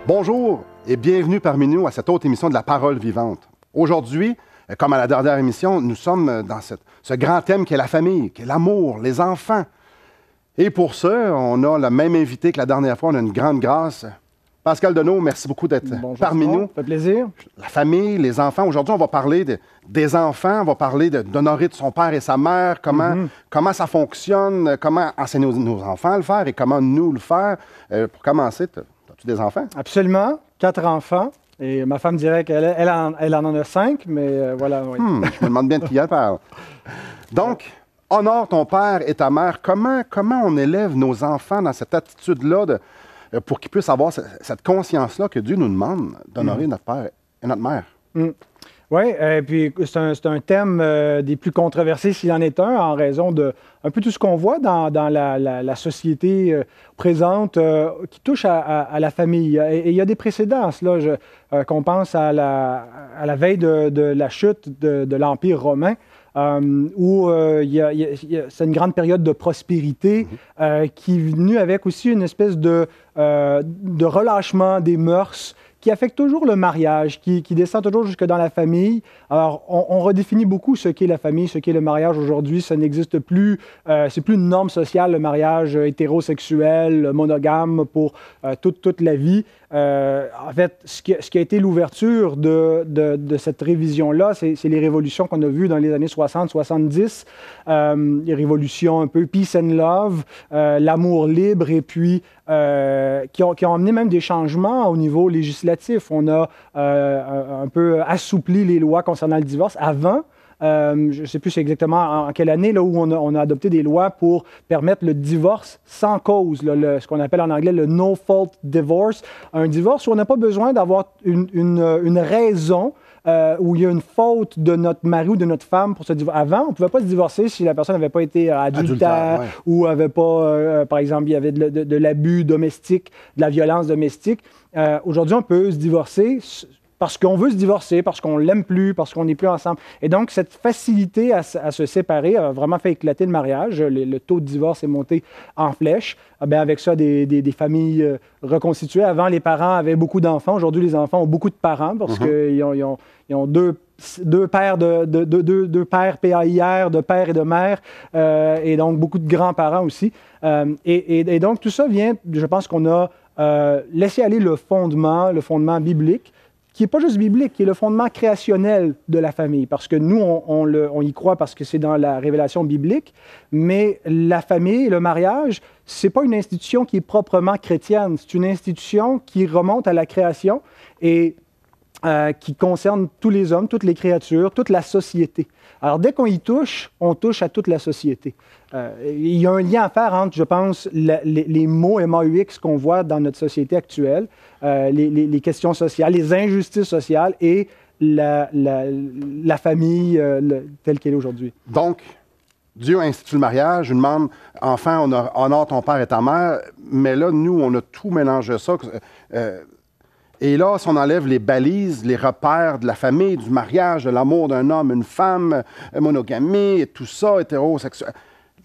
Bonjour et bienvenue parmi nous à cette autre émission de la Parole vivante. Aujourd'hui, comme à la dernière émission, nous sommes dans ce grand thème qui est la famille, qui est l'amour, les enfants. Et pour ça, on a le même invité que la dernière fois, on a une grande grâce. Pascal Deneau, merci beaucoup d'être parmi nous. Ça fait plaisir. La famille, les enfants. Aujourd'hui, on va parler des enfants, on va parler d'honorer de son père et sa mère, comment ça fonctionne, comment enseigner nos enfants à le faire et comment nous le faire. Pour commencer, as-tu des enfants? Absolument. 4 enfants. Et ma femme dirait qu'elle en a 5, mais voilà. Oui. Je me demande bien de qui elle parle. Donc, honore ton père et ta mère. Comment on élève nos enfants dans cette attitude-là pour qu'ils puissent avoir cette conscience-là que Dieu nous demande d'honorer notre père et notre mère? Oui, et puis c'est un thème des plus controversés, s'il en est un, en raison de un peu tout ce qu'on voit dans la société présente qui touche à la famille. Et il y a des précédents, là, qu'on pense à la veille de la chute de l'Empire romain, où c'est une grande période de prospérité qui est venue avec aussi une espèce de relâchement des mœurs, qui affecte toujours le mariage, qui descend toujours jusque dans la famille. Alors, on redéfinit beaucoup ce qu'est la famille, ce qu'est le mariage aujourd'hui. Ça n'existe plus, c'est plus une norme sociale, le mariage hétérosexuel, monogame pour toute la vie. En fait, ce qui a été l'ouverture de cette révision-là, c'est les révolutions qu'on a vues dans les années 60-70, les révolutions un peu peace and love, l'amour libre, et puis qui ont amené même des changements au niveau législatif. On a un peu assoupli les lois concernant le divorce. Avant, je ne sais plus exactement en quelle année, là, où on a adopté des lois pour permettre le divorce sans cause, là, ce qu'on appelle en anglais le no-fault divorce, un divorce où on n'a pas besoin d'avoir une raison où il y a une faute de notre mari ou de notre femme pour se divorcer. Avant, on ne pouvait pas se divorcer si la personne n'avait pas été adultère, ouais, ou n'avait pas, par exemple, il y avait de l'abus domestique, de la violence domestique. Aujourd'hui, on peut se divorcer parce qu'on veut se divorcer, parce qu'on ne l'aime plus, parce qu'on n'est plus ensemble. Et donc, cette facilité à se séparer a vraiment fait éclater le mariage. Le taux de divorce est monté en flèche. Avec ça, des familles reconstituées. Avant, les parents avaient beaucoup d'enfants. Aujourd'hui, les enfants ont beaucoup de parents parce qu'ils ont deux pères, deux pères PAIR, de père et de mère, et donc beaucoup de grands-parents aussi. Et donc, tout ça vient, je pense qu'on a laissé aller le fondement biblique, qui n'est pas juste biblique, qui est le fondement créationnel de la famille. Parce que nous, on y croit parce que c'est dans la révélation biblique, mais la famille, le mariage, ce n'est pas une institution qui est proprement chrétienne. C'est une institution qui remonte à la création et qui concerne tous les hommes, toutes les créatures, toute la société. Alors, dès qu'on y touche, on touche à toute la société. Il y a un lien à faire entre, je pense, les mots MAUX qu'on voit dans notre société actuelle, les questions sociales, les injustices sociales et la famille telle qu'elle est aujourd'hui. Donc, Dieu institue le mariage, il demande, enfant, honore ton père et ta mère, mais là, nous, on a tout mélangé ça. Et là, si on enlève les balises, les repères de la famille, du mariage, de l'amour d'un homme, une femme, monogamie, et tout ça, hétérosexuel,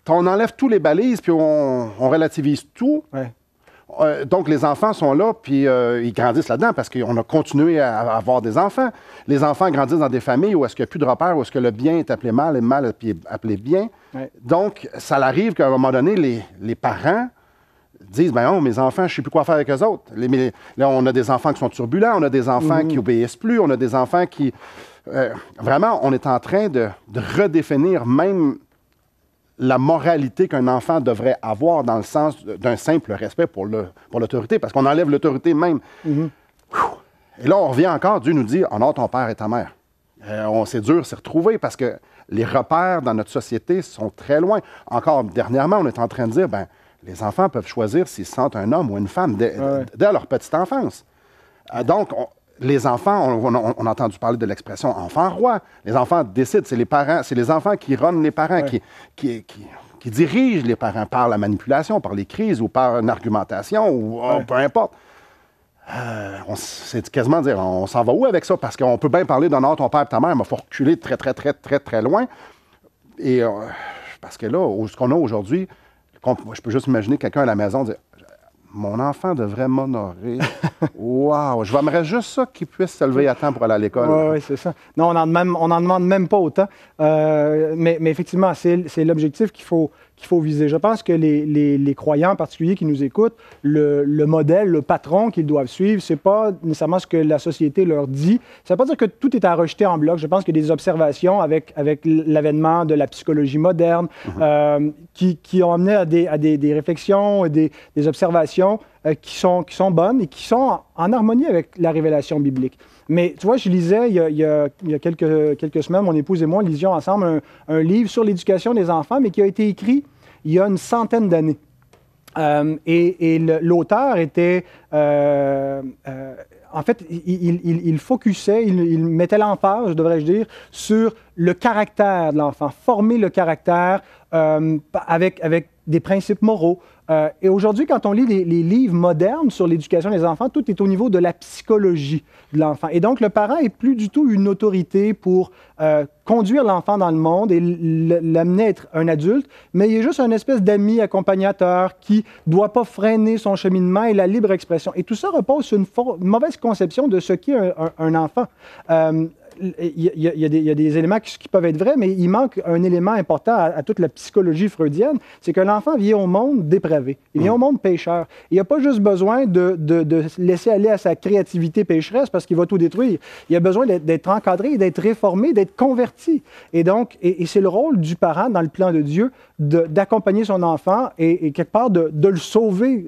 on enlève tous les balises, puis on relativise tout. Ouais. Donc, les enfants sont là, puis ils grandissent là-dedans, parce qu'on a continué à avoir des enfants. Les enfants grandissent dans des familles où est-ce qu'il n'y a plus de repères, où est-ce que le bien est appelé mal, et le mal est appelé bien. Ouais. Donc, ça arrive qu'à un moment donné, les parents disent, ben oh, mes enfants, je ne sais plus quoi faire avec eux autres. Là, on a des enfants qui sont turbulents, on a des enfants qui obéissent plus, on a des enfants qui... vraiment, on est en train de redéfinir même la moralité qu'un enfant devrait avoir dans le sens d'un simple respect pour l'autorité, parce qu'on enlève l'autorité même. Et là, on revient encore, Dieu nous dit, honore ton père et ta mère. C'est dur s'y retrouver parce que les repères dans notre société sont très loin. Encore dernièrement, on est en train de dire, ben les enfants peuvent choisir s'ils se sentent un homme ou une femme dès leur petite enfance. Donc, les enfants, on a entendu parler de l'expression « enfant-roi ». Les enfants décident, c'est les parents, c'est les enfants qui runnent les parents, qui dirigent les parents par la manipulation, par les crises ou par une argumentation ou peu importe. C'est quasiment dire, on s'en va où avec ça? Parce qu'on peut bien parler d'honneur ton père et ta mère, mais il faut reculer très, très, très, très, très loin. Et parce que là, ce qu'on a aujourd'hui, je peux juste imaginer quelqu'un à la maison dire mon enfant devrait m'honorer. Wow! J'aimerais juste ça qu'il puisse se lever à temps pour aller à l'école. Oui, c'est ça. Non, on n'en demande même pas autant. Mais effectivement, c'est l'objectif qu'il faut viser. Je pense que les croyants en particulier qui nous écoutent, le modèle, le patron qu'ils doivent suivre, c'est pas nécessairement ce que la société leur dit. Ça ne veut pas dire que tout est à rejeter en bloc. Je pense qu'il y a des observations avec l'avènement de la psychologie moderne qui ont amené à des réflexions et des observations qui sont bonnes et qui sont en harmonie avec la révélation biblique. Mais tu vois, je lisais il y a quelques semaines, mon épouse et moi lisions ensemble un livre sur l'éducation des enfants, mais qui a été écrit il y a une centaine d'années. Et l'auteur était... en fait, il focusait, il mettait l'emphase, devrais-je dire, sur le caractère de l'enfant, former le caractère avec des principes moraux. Et aujourd'hui, quand on lit les livres modernes sur l'éducation des enfants, tout est au niveau de la psychologie de l'enfant. Et donc, le parent n'est plus du tout une autorité pour conduire l'enfant dans le monde et l'amener à être un adulte, mais il est juste une espèce d'ami accompagnateur qui ne doit pas freiner son cheminement et la libre expression. Et tout ça repose sur une mauvaise conception de ce qu'est un enfant. Il y a des éléments qui peuvent être vrais, mais il manque un élément important à toute la psychologie freudienne, c'est que l'enfant vient au monde dépravé, il vient au monde pécheur. Il n'a pas juste besoin de laisser aller à sa créativité pécheresse parce qu'il va tout détruire. Il a besoin d'être encadré, d'être réformé, d'être converti. Et donc, c'est le rôle du parent dans le plan de Dieu d'accompagner son enfant et quelque part de le sauver,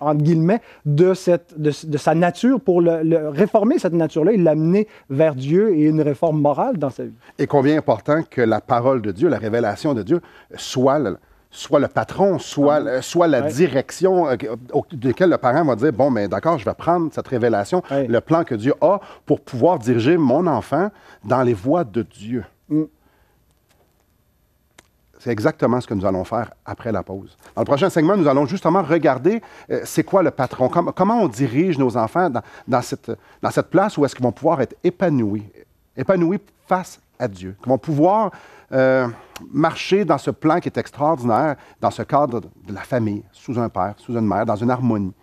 entre guillemets, de sa nature pour le réformer, cette nature-là, et l'amener vers Dieu et une réforme morale dans sa vie. Et combien important que la parole de Dieu, la révélation de Dieu, soit le patron, soit la direction de laquelle le parent va dire, bon, mais d'accord, je vais prendre cette révélation, le plan que Dieu a pour pouvoir diriger mon enfant dans les voies de Dieu. C'est exactement ce que nous allons faire après la pause. Dans le prochain segment, nous allons justement regarder c'est quoi le patron, comment on dirige nos enfants dans cette place où est-ce qu'ils vont pouvoir être épanouis face à Dieu, qu'ils vont pouvoir marcher dans ce plan qui est extraordinaire, dans ce cadre de la famille, sous un père, sous une mère, dans une harmonie,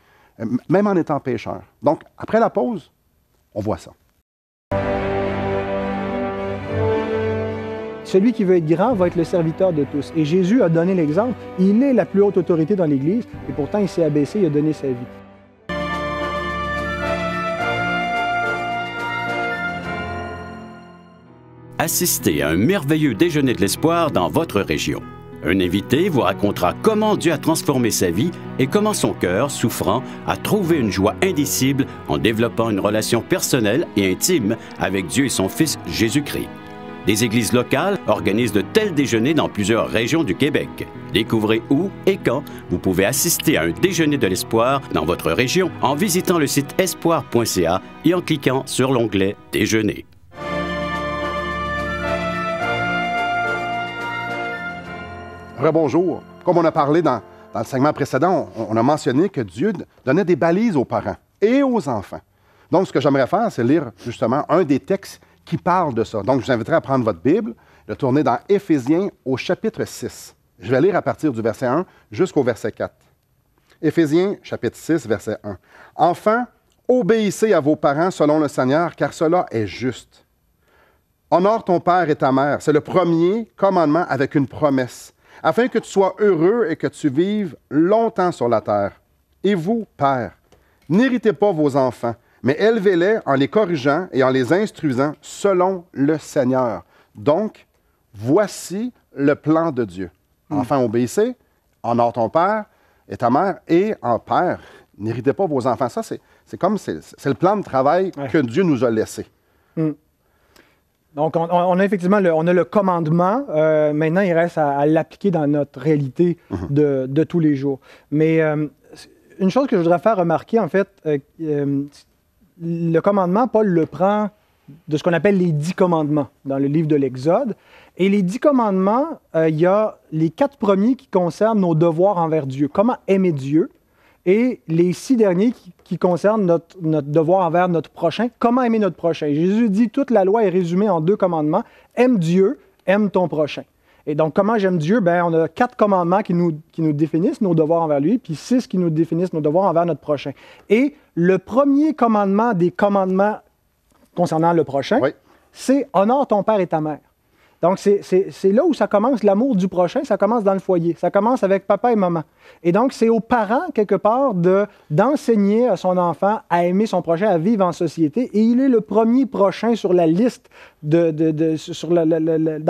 même en étant pécheur. Donc, après la pause, on voit ça. Celui qui veut être grand va être le serviteur de tous. Et Jésus a donné l'exemple. Il est la plus haute autorité dans l'Église, et pourtant il s'est abaissé, il a donné sa vie. Assistez à un merveilleux déjeuner de l'espoir dans votre région. Un invité vous racontera comment Dieu a transformé sa vie et comment son cœur, souffrant, a trouvé une joie indicible en développant une relation personnelle et intime avec Dieu et son Fils Jésus-Christ. Des églises locales organisent de tels déjeuners dans plusieurs régions du Québec. Découvrez où et quand vous pouvez assister à un déjeuner de l'espoir dans votre région en visitant le site espoir.ca et en cliquant sur l'onglet « Déjeuner ». Rebonjour. Comme on a parlé dans le segment précédent, on a mentionné que Dieu donnait des balises aux parents et aux enfants. Donc, ce que j'aimerais faire, c'est lire justement un des textes qui parle de ça. Donc, je vous inviterai à prendre votre Bible, de tourner dans Éphésiens au chapitre 6. Je vais lire à partir du verset 1 jusqu'au verset 4. Éphésiens, chapitre 6, verset 1. « Enfants, obéissez à vos parents selon le Seigneur, car cela est juste. Honore ton père et ta mère. C'est le premier commandement avec une promesse, afin que tu sois heureux et que tu vives longtemps sur la terre. Et vous, pères, n'irritez pas vos enfants, mais élevez-les en les corrigeant et en les instruisant selon le Seigneur. Donc, voici le plan de Dieu. Enfants, obéissez, honore ton père et ta mère, et en père, n'irritez pas vos enfants. Ça, c'est le plan de travail que Dieu nous a laissé. Donc, on a effectivement le commandement. Maintenant, il reste à l'appliquer dans notre réalité de tous les jours. Mais une chose que je voudrais faire remarquer, en fait, le commandement, Paul le prend de ce qu'on appelle les 10 commandements dans le livre de l'Exode. Et les 10 commandements, il y a les 4 premiers qui concernent nos devoirs envers Dieu, comment aimer Dieu, et les 6 derniers qui concernent notre devoir envers notre prochain, comment aimer notre prochain. Jésus dit toute la loi est résumée en 2 commandements, aime Dieu, aime ton prochain. Et donc, comment j'aime Dieu? Bien, on a 4 commandements qui nous définissent nos devoirs envers lui, puis 6 qui nous définissent nos devoirs envers notre prochain. Et le premier commandement des commandements concernant le prochain, c'est « honore ton père et ta mère ». Donc, c'est là où ça commence, l'amour du prochain, ça commence dans le foyer. Ça commence avec papa et maman. Et donc, c'est aux parents, quelque part, d'enseigner à son enfant à aimer son prochain, à vivre en société. Et il est le premier prochain sur la liste dans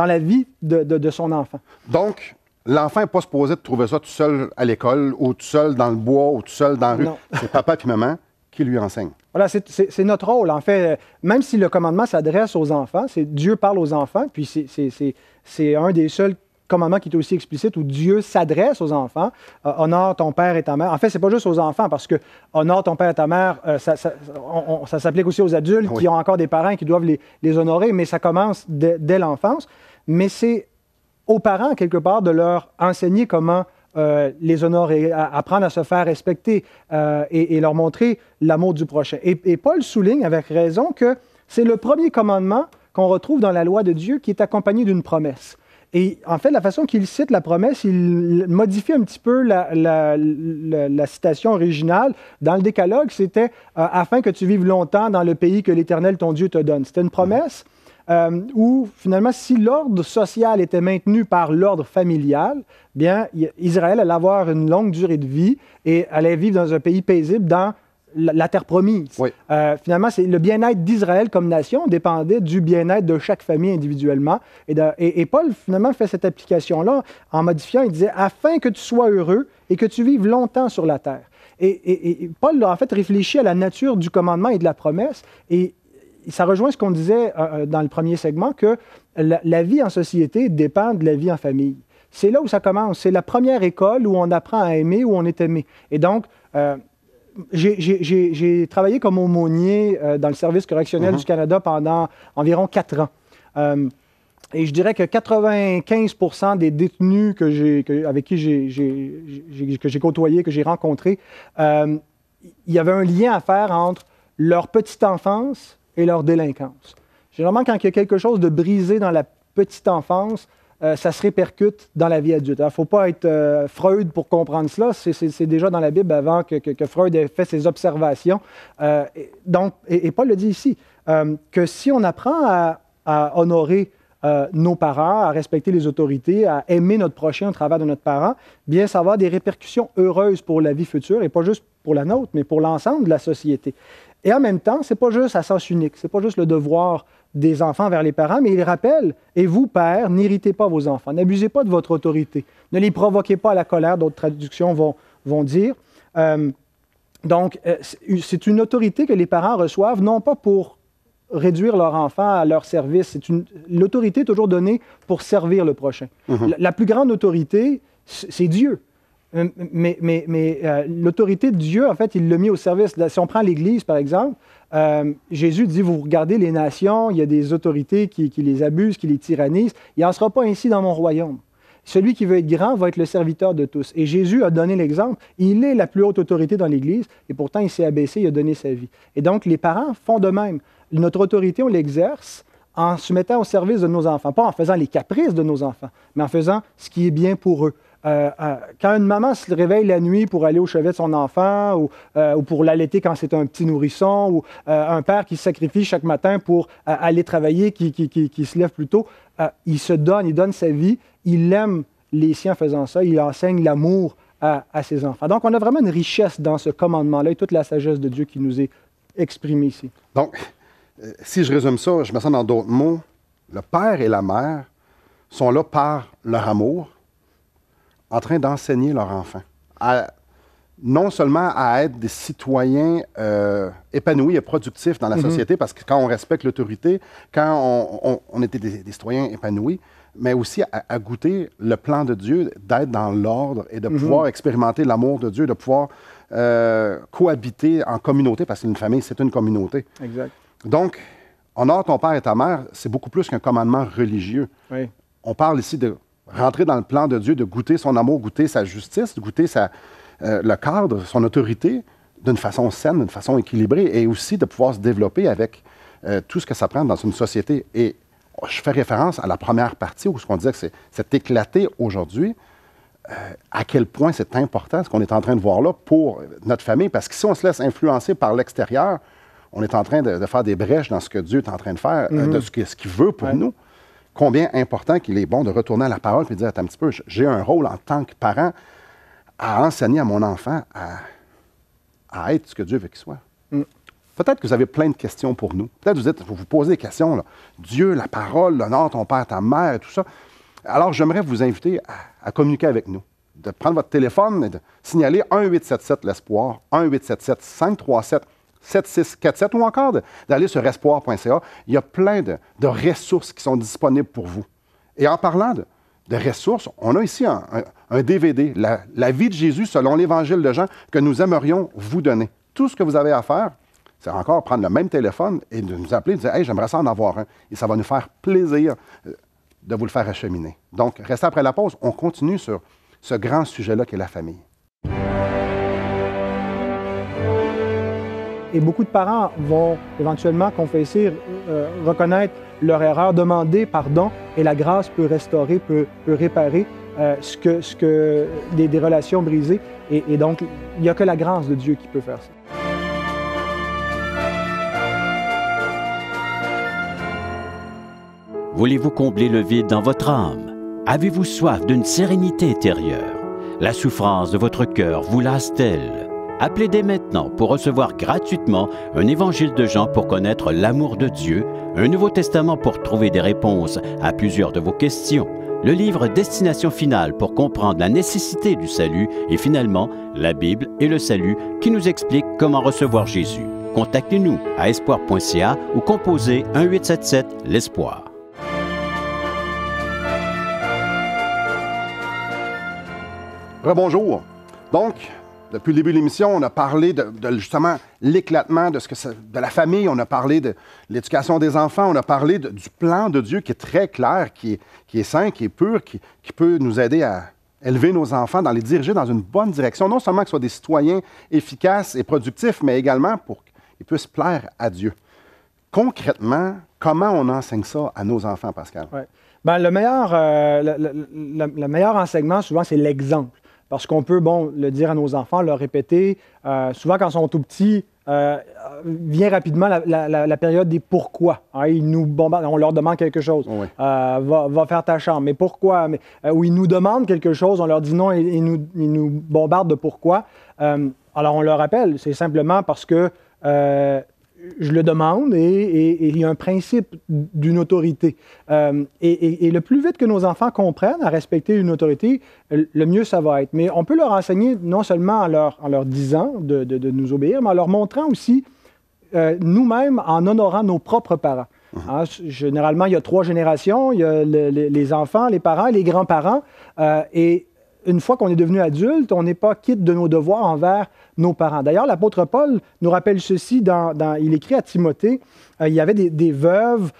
la vie de son enfant. Donc, l'enfant n'est pas supposé de trouver ça tout seul à l'école, ou tout seul dans le bois, ou tout seul dans la rue. C'est papa et maman qui lui enseignent. Voilà, c'est notre rôle. En fait, même si le commandement s'adresse aux enfants, Dieu parle aux enfants, puis c'est un des seuls commandements qui est aussi explicite où Dieu s'adresse aux enfants. Honore ton père et ta mère. En fait, c'est pas juste aux enfants, parce que honore ton père et ta mère, ça s'applique aussi aux adultes qui ont encore des parents qui doivent les honorer, mais ça commence dès l'enfance. Mais c'est aux parents, quelque part, de leur enseigner comment les honorer, apprendre à se faire respecter et leur montrer l'amour du prochain. Et Paul souligne avec raison que c'est le premier commandement qu'on retrouve dans la loi de Dieu qui est accompagné d'une promesse. Et en fait, la façon qu'il cite la promesse, il modifie un petit peu la citation originale. Dans le Décalogue, c'était « afin que tu vives longtemps dans le pays que l'Éternel, ton Dieu, te donne ». C'était une promesse où, finalement, si l'ordre social était maintenu par l'ordre familial, bien, Israël allait avoir une longue durée de vie et allait vivre dans un pays paisible dans la terre promise. Finalement, le bien-être d'Israël comme nation dépendait du bien-être de chaque famille individuellement. Et Paul, finalement, fait cette application-là en modifiant. Il disait « afin que tu sois heureux et que tu vives longtemps sur la terre ». Et Paul, en fait, réfléchit à la nature du commandement et de la promesse. Et ça rejoint ce qu'on disait dans le premier segment, que la vie en société dépend de la vie en famille. C'est là où ça commence. C'est la première école où on apprend à aimer, où on est aimé. Et donc, j'ai travaillé comme aumônier dans le service correctionnel du Canada pendant environ 4 ans. Et je dirais que 95% des détenus avec qui j'ai côtoyé, que j'ai rencontrés, il y avait un lien à faire entre leur petite enfance et leur délinquance. Généralement, quand il y a quelque chose de brisé dans la petite enfance, ça se répercute dans la vie adulte. Il ne faut pas être Freud pour comprendre cela. C'est déjà dans la Bible avant que Freud ait fait ses observations. Et Paul le dit ici, que si on apprend à honorer nos parents, à respecter les autorités, à aimer notre prochain au travers de notre parent, bien, ça va avoir des répercussions heureuses pour la vie future, et pas juste pour la nôtre, mais pour l'ensemble de la société. Et en même temps, ce n'est pas juste à sens unique, ce n'est pas juste le devoir des enfants vers les parents, mais il rappelle, et vous, pères, n'irritez pas vos enfants, n'abusez pas de votre autorité, ne les provoquez pas à la colère, d'autres traductions vont dire. Donc, c'est une autorité que les parents reçoivent, non pas pour réduire leur enfant à leur service, l'autorité est toujours donnée pour servir le prochain. La plus grande autorité, c'est Dieu. Mais l'autorité de Dieu, en fait, il l'a mis au service. Si on prend l'Église, par exemple, Jésus dit, vous regardez les nations, il y a des autorités qui les abusent, qui les tyrannisent. Il n'en sera pas ainsi dans mon royaume. Celui qui veut être grand va être le serviteur de tous. Et Jésus a donné l'exemple. Il est la plus haute autorité dans l'Église, et pourtant il s'est abaissé, il a donné sa vie. Et donc, les parents font de même. Notre autorité, on l'exerce en se mettant au service de nos enfants. Pas en faisant les caprices de nos enfants, mais en faisant ce qui est bien pour eux. Quand une maman se réveille la nuit pour aller au chevet de son enfant ou pour l'allaiter quand c'est un petit nourrisson ou un père qui se sacrifie chaque matin pour aller travailler, qui se lève plus tôt, il se donne, il donne sa vie, il aime les siens faisant ça, il enseigne l'amour à ses enfants. Donc, on a vraiment une richesse dans ce commandement-là et toute la sagesse de Dieu qui nous est exprimée ici. Donc, si je résume ça, je mets ça dans d'autres mots, le père et la mère sont là par leur amour, en train d'enseigner leur enfant, non seulement à être des citoyens épanouis et productifs dans la société, parce que quand on respecte l'autorité, quand on était des citoyens épanouis, mais aussi à goûter le plan de Dieu, d'être dans l'ordre et de pouvoir expérimenter l'amour de Dieu, de pouvoir cohabiter en communauté, parce qu'une famille, c'est une communauté. Exact. Donc, honore ton père et ta mère, c'est beaucoup plus qu'un commandement religieux. Oui. On parle ici de rentrer dans le plan de Dieu, de goûter son amour, goûter sa justice, de goûter le cadre, son autorité d'une façon saine, d'une façon équilibrée, et aussi de pouvoir se développer avec tout ce que ça prend dans une société. Et je fais référence à la première partie où on disait que c'est éclaté aujourd'hui, à quel point c'est important ce qu'on est en train de voir là pour notre famille. Parce que si on se laisse influencer par l'extérieur, on est en train de faire des brèches dans ce que Dieu est en train de faire, de ce qu'il veut pour nous. Combien important qu'il est bon de retourner à la parole et de dire, attends un petit peu, j'ai un rôle en tant que parent à enseigner à mon enfant à être ce que Dieu veut qu'il soit. Peut-être que vous avez plein de questions pour nous. Peut-être que vous posez des questions. Là. Dieu, la parole, l'honneur, ton père, ta mère, et tout ça. Alors, j'aimerais vous inviter à communiquer avec nous, de prendre votre téléphone et de signaler 1-877-L'Espoir, 1-877-537-7647 ou encore d'aller sur espoir.ca. Il y a plein de ressources qui sont disponibles pour vous. Et en parlant de ressources, on a ici un DVD, la vie de Jésus selon l'Évangile de Jean, que nous aimerions vous donner. Tout ce que vous avez à faire, c'est encore prendre le même téléphone et de nous appeler et de dire « Hey, j'aimerais ça en avoir un. » Et ça va nous faire plaisir de vous le faire acheminer. Donc, restez après la pause. On continue sur ce grand sujet-là qu'est la famille. Et beaucoup de parents vont éventuellement confesser, reconnaître leur erreur, demander pardon, et la grâce peut restaurer, peut réparer des relations brisées. Et donc, il n'y a que la grâce de Dieu qui peut faire ça. Voulez-vous combler le vide dans votre âme? Avez-vous soif d'une sérénité intérieure? La souffrance de votre cœur vous lasse-t-elle? Appelez dès maintenant pour recevoir gratuitement un évangile de Jean pour connaître l'amour de Dieu, un Nouveau Testament pour trouver des réponses à plusieurs de vos questions, le livre Destination finale pour comprendre la nécessité du salut et finalement la Bible et le salut qui nous explique comment recevoir Jésus. Contactez-nous à espoir.ca ou composez 1-877-L'Espoir. Rebonjour. Donc, depuis le début de l'émission, on a parlé de justement l'éclatement de la famille, on a parlé de l'éducation des enfants, on a parlé du plan de Dieu qui est très clair, qui est sain, qui est pur, qui peut nous aider à élever nos enfants, les diriger dans une bonne direction, non seulement qu'ils soient des citoyens efficaces et productifs, mais également pour qu'ils puissent plaire à Dieu. Concrètement, comment on enseigne ça à nos enfants, Pascal? Ouais. Bien, le meilleur enseignement, souvent, c'est l'exemple. Parce qu'on peut, le dire à nos enfants, leur répéter. Souvent, quand ils sont tout petits, vient rapidement la période des pourquoi. Hein, ils nous bombardent, on leur demande quelque chose. Oui. Va faire ta chambre. Mais pourquoi? Ou ils nous demandent quelque chose, on leur dit non et ils nous bombardent de pourquoi. Alors, on leur rappelle, c'est simplement parce que je le demande et il y a un principe d'une autorité. Et le plus vite que nos enfants comprennent à respecter une autorité, le mieux ça va être. Mais on peut leur enseigner non seulement en leur disant de nous obéir, mais en leur montrant aussi nous-mêmes en honorant nos propres parents. Hein, généralement, il y a 3 générations. Il y a les enfants, les parents et les grands-parents. Et une fois qu'on est devenu adulte, on n'est pas quitte de nos devoirs envers nos parents. D'ailleurs, l'apôtre Paul nous rappelle ceci, il écrit à Timothée, il y avait des veuves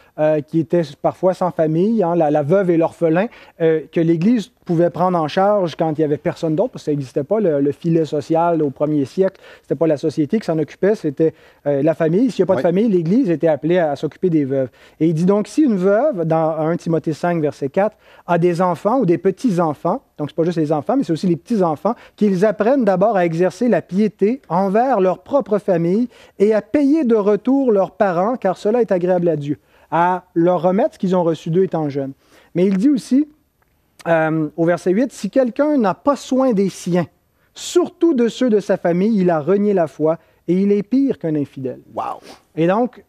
qui étaient parfois sans famille, hein, la veuve et l'orphelin, que l'Église pouvait prendre en charge quand il n'y avait personne d'autre, parce que ça n'existait pas, le filet social au 1er siècle. C'était pas la société qui s'en occupait, c'était la famille. S'il n'y a pas de famille, l'Église était appelée à s'occuper des veuves. Et il dit donc, si une veuve, dans 1 Timothée 5, verset 4, a des enfants ou des petits-enfants, donc c'est pas juste les enfants, mais c'est aussi les petits-enfants, qu'ils apprennent d'abord à exercer la piété envers leur propre famille et à payer de retour leurs parents, car cela est agréable à Dieu, à leur remettre ce qu'ils ont reçu d'eux étant jeunes. Mais il dit aussi, au verset 8, « Si quelqu'un n'a pas soin des siens, surtout de ceux de sa famille, il a renié la foi et il est pire qu'un infidèle. » Wow! Et donc,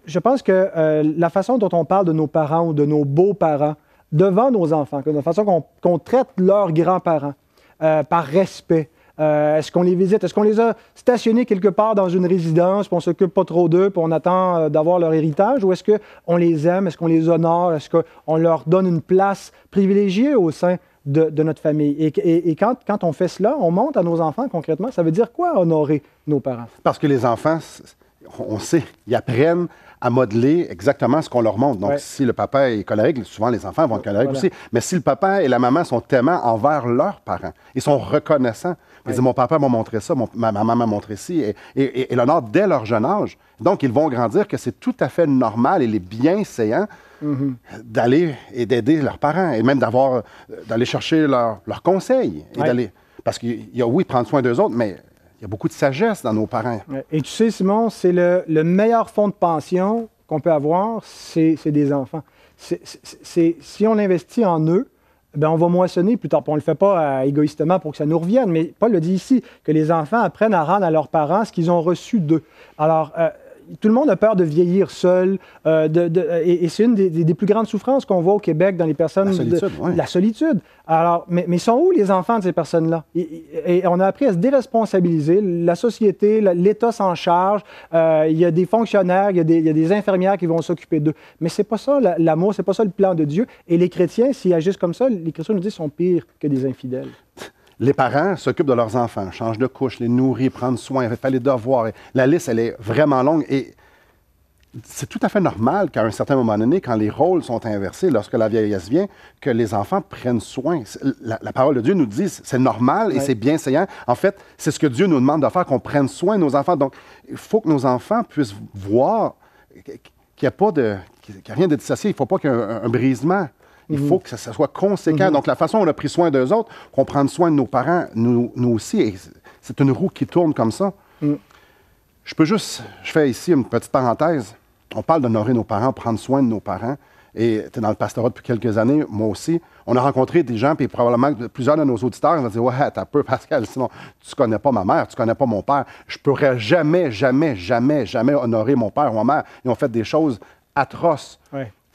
je pense que la façon dont on parle de nos parents ou de nos beaux-parents devant nos enfants, de la façon qu'on traite leurs grands-parents par respect, est-ce qu'on les visite? Est-ce qu'on les a stationnés quelque part dans une résidence, puis on ne s'occupe pas trop d'eux, puis on attend d'avoir leur héritage? Ou est-ce qu'on les aime? Est-ce qu'on les honore? Est-ce qu'on leur donne une place privilégiée au sein de notre famille? Et quand on fait cela, on montre à nos enfants concrètement, ça veut dire quoi honorer nos parents? Parce que les enfants, on sait, ils apprennent à modeler exactement ce qu'on leur montre. Donc, si le papa est colérique, souvent les enfants vont être colériques aussi. Mais si le papa et la maman sont aimants envers leurs parents, ils sont reconnaissants. Ils disent, mon papa m'a montré ça, ma maman m'a montré ci, et l'honneur dès leur jeune âge. Donc, ils vont grandir que c'est tout à fait normal et les bienséants d'aller et d'aider leurs parents, et même d'aller chercher leurs conseils. Parce qu'il y a, oui, prendre soin d'eux autres, mais il y a beaucoup de sagesse dans nos parents. Et tu sais, Simon, c'est le meilleur fonds de pension qu'on peut avoir, c'est des enfants. Si on investit en eux, bien, on va moissonner plus tard. On ne le fait pas égoïstement pour que ça nous revienne, mais Paul le dit ici, que les enfants apprennent à rendre à leurs parents ce qu'ils ont reçu d'eux. Alors, tout le monde a peur de vieillir seul, et c'est une des plus grandes souffrances qu'on voit au Québec dans les personnes... La solitude, oui. La solitude. Alors, mais sont où les enfants de ces personnes-là? Et on a appris à se déresponsabiliser. La société, l'État s'en charge. Il y a des fonctionnaires, il y a des infirmières qui vont s'occuper d'eux. Mais c'est pas ça l'amour, c'est pas ça le plan de Dieu. Et les chrétiens, s'ils agissent comme ça, les chrétiens nous disent sont pires que des infidèles. Les parents s'occupent de leurs enfants, changent de couche, les nourrissent, prennent soin, font les devoirs. La liste, elle est vraiment longue et c'est tout à fait normal qu'à un certain moment donné, quand les rôles sont inversés, lorsque la vieillesse vient, que les enfants prennent soin. La parole de Dieu nous dit c'est normal et c'est bienséant. En fait, c'est ce que Dieu nous demande de faire, qu'on prenne soin de nos enfants. Donc, il faut que nos enfants puissent voir qu'il n'y a rien de dissocié. Il ne faut pas qu'il y ait un brisement. Il faut que ça soit conséquent. Donc, la façon dont on a pris soin d'eux autres, qu'on prenne soin de nos parents, nous aussi, et c'est une roue qui tourne comme ça. Je fais ici une petite parenthèse. On parle d'honorer nos parents, prendre soin de nos parents. Et tu es dans le pastorat depuis quelques années, moi aussi. On a rencontré des gens, puis probablement plusieurs de nos auditeurs vont dire « Ouais, t'as peu, Pascal, sinon tu connais pas ma mère, tu connais pas mon père. Je pourrais jamais honorer mon père ou ma mère. Ils ont fait des choses atroces. »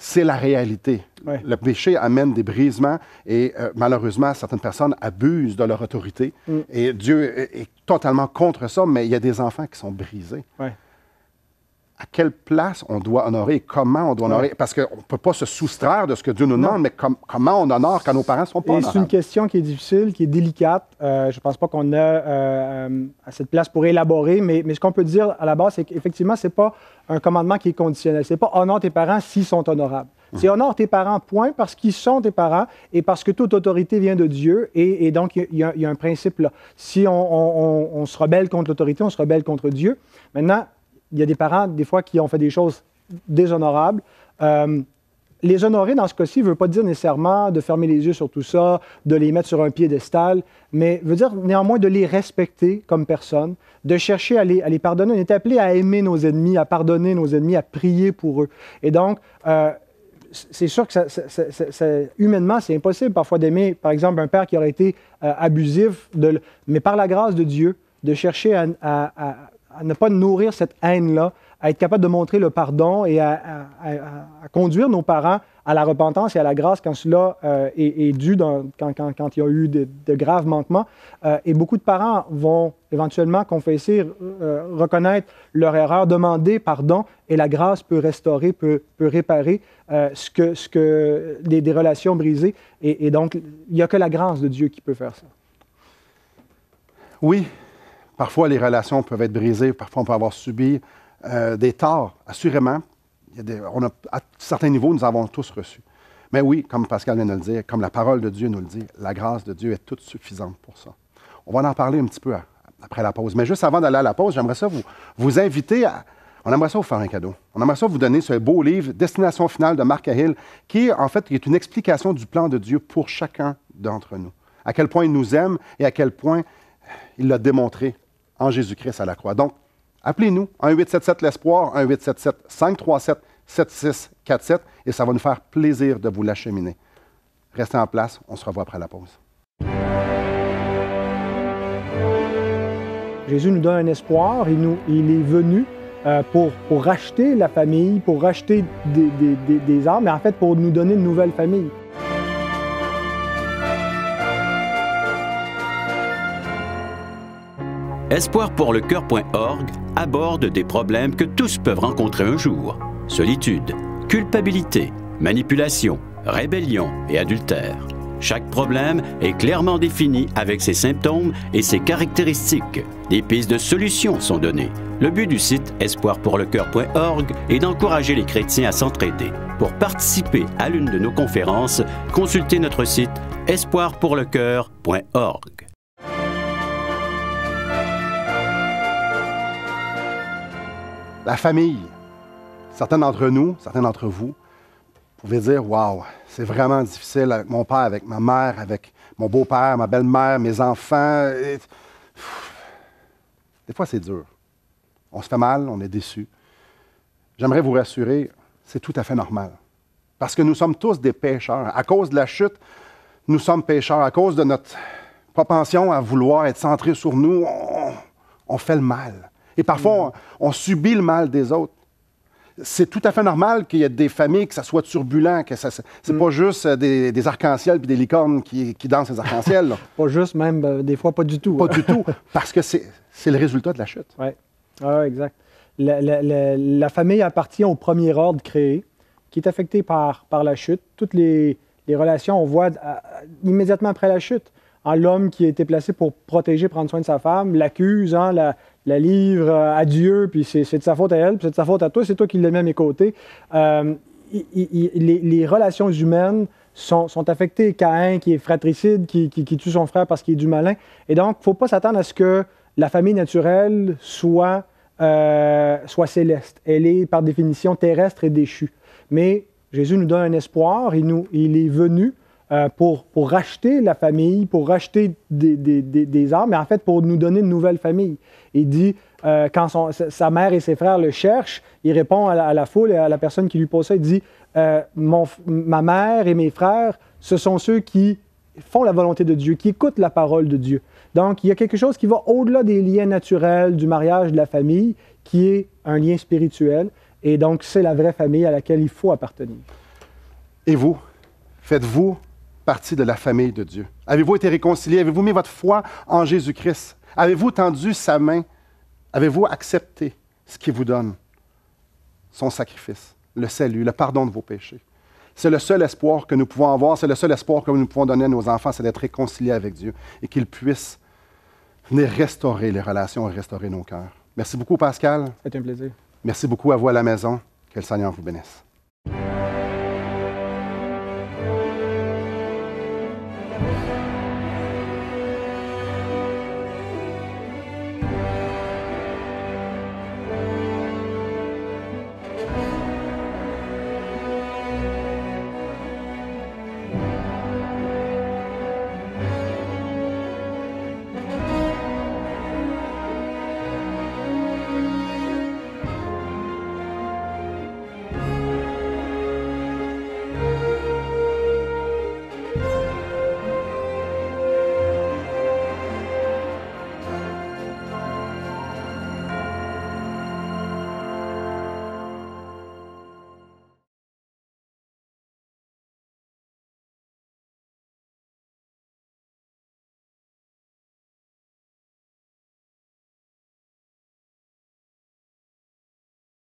C'est la réalité. Le péché amène des brisements et malheureusement, certaines personnes abusent de leur autorité. Et Dieu est totalement contre ça, mais il y a des enfants qui sont brisés. À quelle place on doit honorer et comment on doit honorer? Parce qu'on ne peut pas se soustraire de ce que Dieu nous demande, mais comment on honore quand nos parents ne sont pas honorables? C'est une question qui est difficile, qui est délicate. Je ne pense pas qu'on a assez de place pour élaborer, mais ce qu'on peut dire à la base, c'est qu'effectivement, ce n'est pas un commandement qui est conditionnel. Ce n'est pas « honore tes parents s'ils sont honorables ». C'est « honore tes parents, point, parce qu'ils sont tes parents et parce que toute autorité vient de Dieu. » Et donc, il y a un principe là. Si on se rebelle contre l'autorité, on se rebelle contre Dieu. Maintenant, il y a des parents, des fois, qui ont fait des choses déshonorables. Les honorer, dans ce cas-ci, ne veut pas dire nécessairement de fermer les yeux sur tout ça, de les mettre sur un piédestal, mais veut dire néanmoins de les respecter comme personnes, de chercher à les pardonner. On est appelé à aimer nos ennemis, à pardonner nos ennemis, à prier pour eux. Et donc, c'est sûr que humainement, c'est impossible parfois d'aimer, par exemple, un père qui aurait été abusif, mais par la grâce de Dieu, de chercher à ne pas nourrir cette haine-là, à être capable de montrer le pardon et à conduire nos parents à la repentance et à la grâce quand cela est dû, quand il y a eu de graves manquements. Et beaucoup de parents vont éventuellement confesser, reconnaître leur erreur, demander pardon, et la grâce peut restaurer, peut réparer des relations brisées. Et donc, il n'y a que la grâce de Dieu qui peut faire ça. Oui. Parfois, les relations peuvent être brisées. Parfois, on peut avoir subi des torts. Assurément, à certains niveaux, nous avons tous reçu. Mais oui, comme Pascal vient de le dire, comme la parole de Dieu nous le dit, la grâce de Dieu est toute suffisante pour ça. On va en parler un petit peu après la pause. Mais juste avant d'aller à la pause, j'aimerais ça vous inviter on aimerait ça vous faire un cadeau. On aimerait ça vous donner ce beau livre, Destination finale de Mark Cahill, qui est une explication du plan de Dieu pour chacun d'entre nous. À quel point il nous aime et à quel point il l'a démontré en Jésus-Christ à la croix. Donc, appelez-nous, 1-877-L'Espoir, 1-877-537-7647, et ça va nous faire plaisir de vous l'acheminer. Restez en place, on se revoit après la pause. Jésus nous donne un espoir, il est venu pour racheter la famille, pour racheter des âmes, mais en fait pour nous donner une nouvelle famille. Espoirpourlecoeur.org aborde des problèmes que tous peuvent rencontrer un jour. Solitude, culpabilité, manipulation, rébellion et adultère. Chaque problème est clairement défini avec ses symptômes et ses caractéristiques. Des pistes de solutions sont données. Le but du site espoirpourlecoeur.org est d'encourager les chrétiens à s'entraider. Pour participer à l'une de nos conférences, consultez notre site espoirpourlecoeur.org. La famille. Certains d'entre nous, certains d'entre vous, pouvez dire « Wow, c'est vraiment difficile avec mon père, avec ma mère, avec mon beau-père, ma belle-mère, mes enfants. » Des fois, c'est dur. On se fait mal, on est déçu. J'aimerais vous rassurer, c'est tout à fait normal. Parce que nous sommes tous des pécheurs. À cause de la chute, nous sommes pécheurs. À cause de notre propension à vouloir être centré sur nous, on fait le mal. Et parfois, on subit le mal des autres. C'est tout à fait normal qu'il y ait des familles, que ça soit turbulent, que c'est pas juste des arcs-en-ciel puis des licornes qui dansent les arcs-en-ciel. Pas juste, même des fois pas du tout. Pas du tout, parce que c'est le résultat de la chute. Oui, exact. La famille appartient au premier ordre créé, qui est affecté par la chute. Toutes les relations, on voit immédiatement après la chute. L'homme qui a été placé pour protéger, prendre soin de sa femme, l'accuse, la livre à Dieu, puis c'est de sa faute à elle, puis c'est de sa faute à toi, c'est toi qui l'as mis à mes côtés. Les relations humaines sont affectées. Caïn, qui est fratricide, qui tue son frère parce qu'il est du malin. Et donc, il ne faut pas s'attendre à ce que la famille naturelle soit céleste. Elle est, par définition, terrestre et déchue. Mais Jésus nous donne un espoir. Il est venu pour racheter la famille, pour racheter des âmes, mais en fait pour nous donner une nouvelle famille. Il dit, quand sa mère et ses frères le cherchent, il répond à la foule et à la personne qui lui pose ça, il dit, ma mère et mes frères, ce sont ceux qui font la volonté de Dieu, qui écoutent la parole de Dieu. Donc, il y a quelque chose qui va au-delà des liens naturels, du mariage, de la famille, qui est un lien spirituel. Et donc, c'est la vraie famille à laquelle il faut appartenir. Et vous, faites-vous partie de la famille de Dieu? Avez-vous été réconcilié? Avez-vous mis votre foi en Jésus-Christ? Avez-vous tendu sa main? Avez-vous accepté ce qu'il vous donne? Son sacrifice, le salut, le pardon de vos péchés. C'est le seul espoir que nous pouvons avoir, c'est le seul espoir que nous pouvons donner à nos enfants, c'est d'être réconciliés avec Dieu et qu'ils puissent venir restaurer les relations et restaurer nos cœurs. Merci beaucoup, Pascal. C'est un plaisir. Merci beaucoup à vous à la maison. Que le Seigneur vous bénisse.